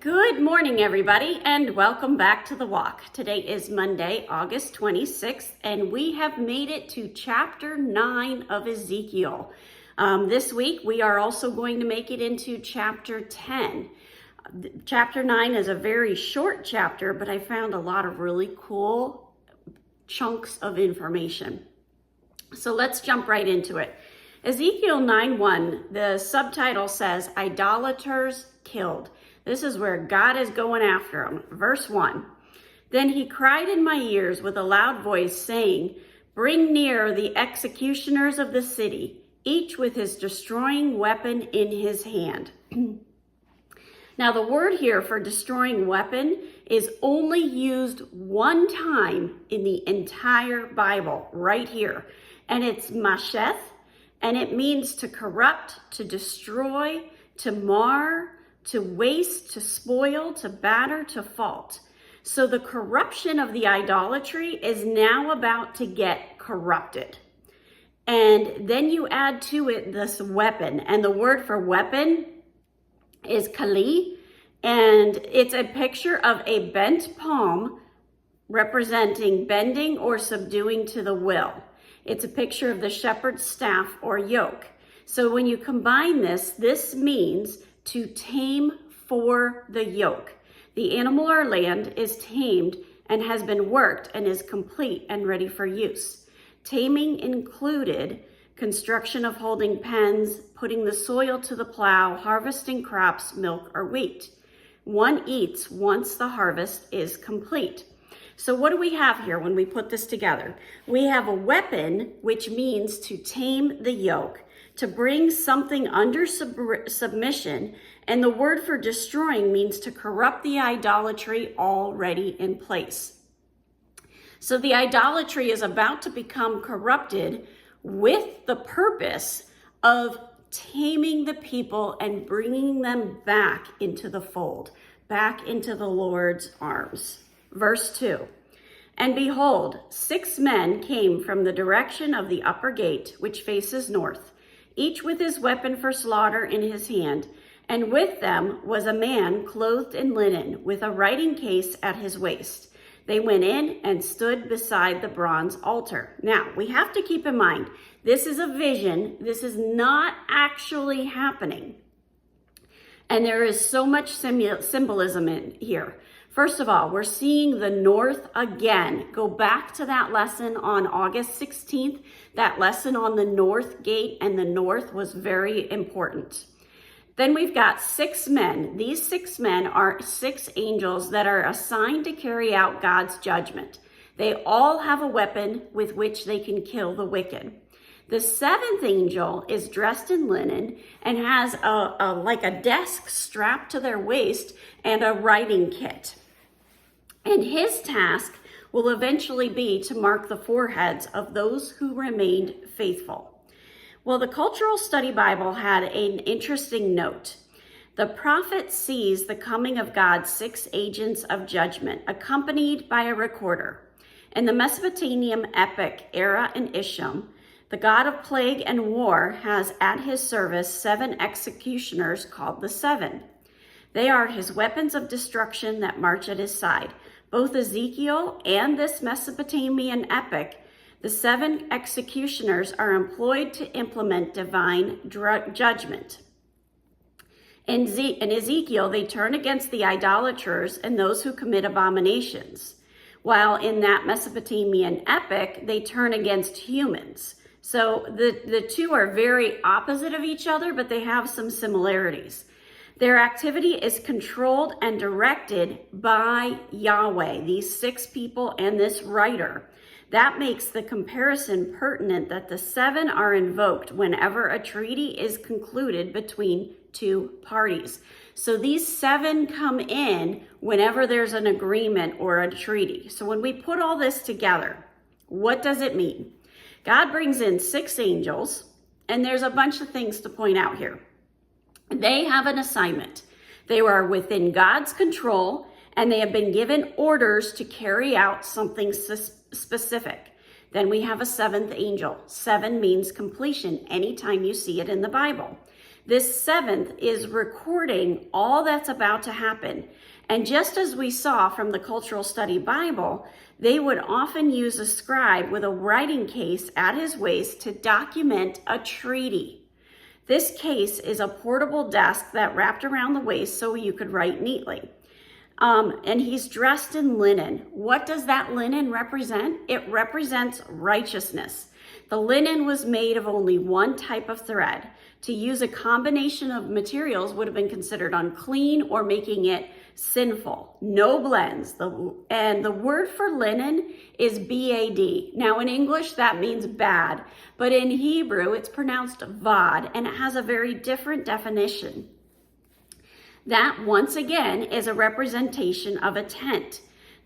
Good morning, everybody, and welcome back to The Walk. Today is Monday, August 26th, and we have made it to chapter 9 of Ezekiel. This week, we are also going to make it into chapter 10. Chapter 9 is a very short chapter, but I found a lot of really cool chunks of information. So let's jump right into it. Ezekiel 9:1, the subtitle says, Idolaters Killed. This is where God is going after them. Verse 1, Then he cried in my ears with a loud voice, saying, Bring near the executioners of the city, each with his destroying weapon in his hand. Now, the word here for destroying weapon is only used one time in the entire Bible, right here. And it's masheth, and it means to corrupt, to destroy, to mar, to waste, to spoil, to batter, to fault. So the corruption of the idolatry is now about to get corrupted. And then you add to it this weapon. And the word for weapon is kali. And it's a picture of a bent palm representing bending or subduing to the will. It's a picture of the shepherd's staff or yoke. So when you combine this means to tame for the yoke. The animal or land is tamed and has been worked and is complete and ready for use. Taming included construction of holding pens, putting the soil to the plow, harvesting crops, milk, or wheat. One eats once the harvest is complete. So what do we have here when we put this together? We have a weapon, which means to tame the yoke, to bring something under submission, and the word for destroying means to corrupt the idolatry already in place. So the idolatry is about to become corrupted with the purpose of taming the people and bringing them back into the fold, back into the Lord's arms. Verse 2, And behold, 6 men came from the direction of the upper gate, which faces north, each with his weapon for slaughter in his hand, and with them was a man clothed in linen, with a writing case at his waist. They went in and stood beside the bronze altar. Now, we have to keep in mind, this is a vision. This is not actually happening. And there is so much symbolism in here. First of all, we're seeing the north again. Go back to that lesson on August 16th. That lesson on the north gate and the north was very important. Then we've got 6 men. These 6 men are 6 angels that are assigned to carry out God's judgment. They all have a weapon with which they can kill the wicked. The 7th angel is dressed in linen and has like a desk strapped to their waist and a writing kit. And his task will eventually be to mark the foreheads of those who remained faithful. Well, the Cultural Study Bible had an interesting note. The prophet sees the coming of God's 6 agents of judgment, accompanied by a recorder. In the Mesopotamian epic Era and Isham, the god of plague and war has at his service 7 executioners called the 7. They are his weapons of destruction that march at his side. Both Ezekiel and this Mesopotamian epic, the 7 executioners are employed to implement divine judgment. In Ezekiel, they turn against the idolaters and those who commit abominations, while in that Mesopotamian epic, they turn against humans. So the two are very opposite of each other, but they have some similarities. Their activity is controlled and directed by Yahweh, these 6 people and this writer. That makes the comparison pertinent that the 7 are invoked whenever a treaty is concluded between 2 parties. So these 7 come in whenever there's an agreement or a treaty. So when we put all this together, what does it mean? God brings in 6 angels, and there's a bunch of things to point out here. They have an assignment. They are within God's control, and they have been given orders to carry out something specific. Then we have a 7th angel. 7 means completion anytime you see it in the Bible. This seventh is recording all that's about to happen. And just as we saw from the Cultural Study Bible, they would often use a scribe with a writing case at his waist to document a treaty. This case is a portable desk that wrapped around the waist so you could write neatly. And he's dressed in linen. What does that linen represent? It represents righteousness. The linen was made of only one type of thread. To use a combination of materials would have been considered unclean or making it sinful. No blends. And the word for linen is BAD. Now in English that means bad, but in Hebrew it's pronounced vad, and it has a very different definition. That once again is a representation of a tent.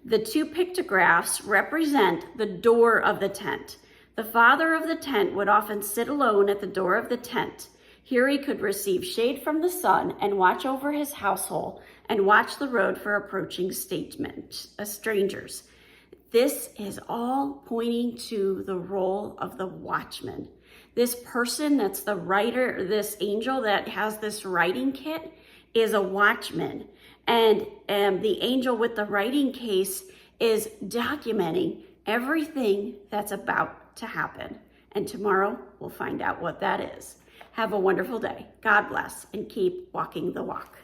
The two pictographs represent the door of the tent. The father of the tent would often sit alone at the door of the tent. Here he could receive shade from the sun and watch over his household and watch the road for approaching strangers. This is all pointing to the role of the watchman. This person that's the writer, this angel that has this writing kit, is a watchman. And the angel with the writing case is documenting everything that's about to happen. And tomorrow we'll find out what that is. Have a wonderful day. God bless, and keep walking the walk.